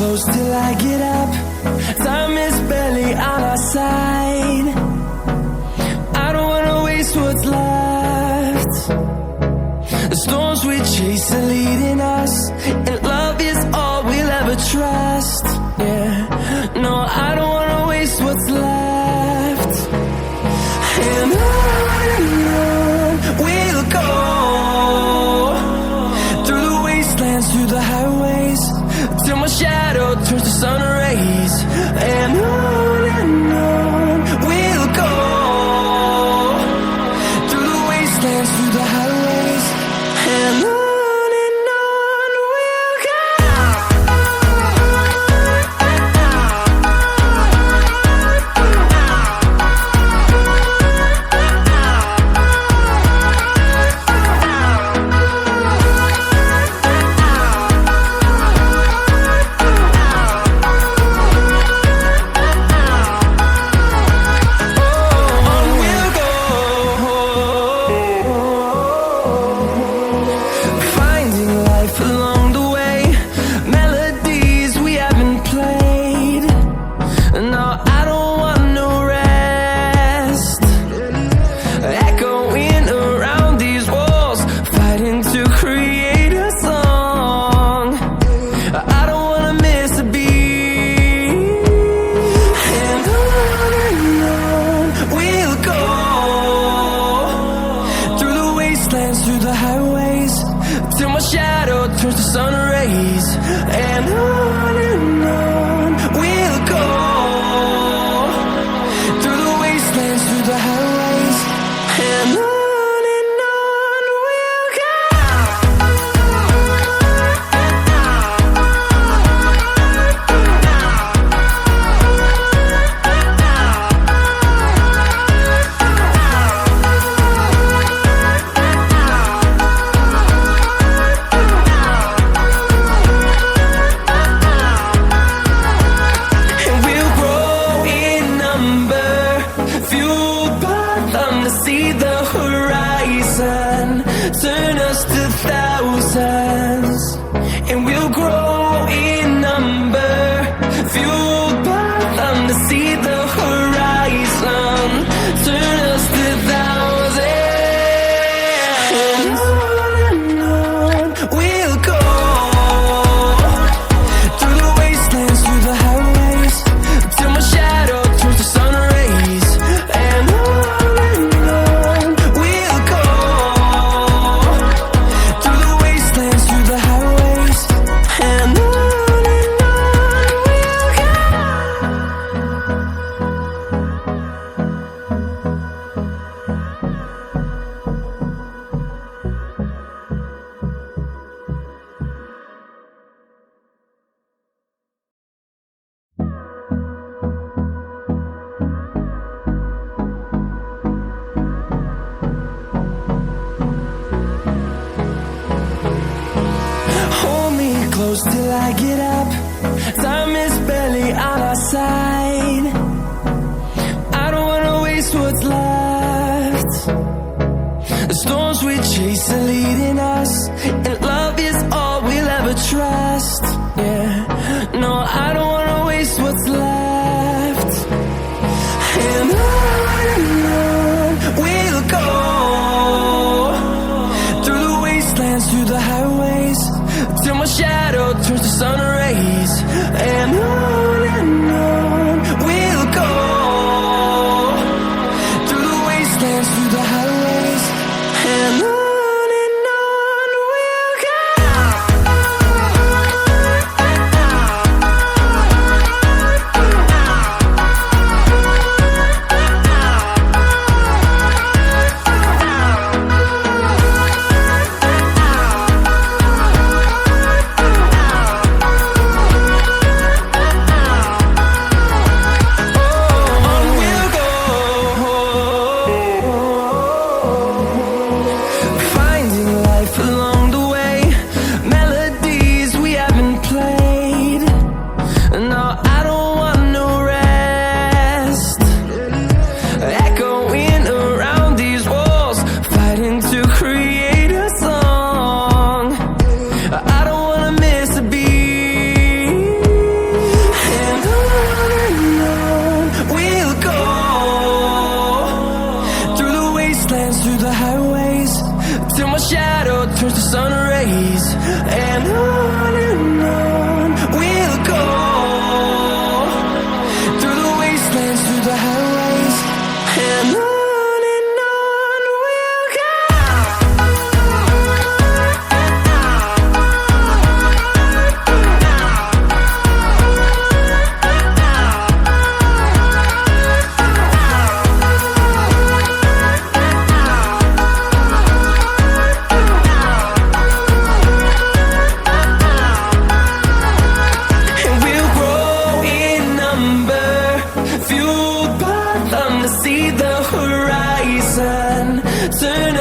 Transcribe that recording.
close till I get up. Time is barely on our side. I don't wanna waste what's left. The storms we chase are leading us, and love is all we'll ever trust. Yeah, no, I don't wanna waste what's left. And on we'll go, through the wastelands, through the highways, till my shadow turns to sun rays. And on we'll go, through the wastelands, through the highways, and on we'll go. Through the highways, till my shadow turns to sun rays. And on we'll go, through the wastelands, through the highways, and on we'll go. Turn us to thousands, and we'll grow in number, fueled by them to see the horizon. Turn us to thousands, and on we'll go, through the wastelands, through the highways, till my shadow turns to sun rays. And on we'll go, through the wastelands, through the highways, and on we'll go. Hold me close till I get up. Time is barely on our side. I don't wanna waste what's left. The storms we chase are leading us, and love is all we'll ever trust. Yeah, no, I don't wanna waste what's left. And on we'll go, through the wastelands, through the highways, till my shadow turns to sun rays. And on we'll go, through the wastelands, through the highways, and on see the horizon, turn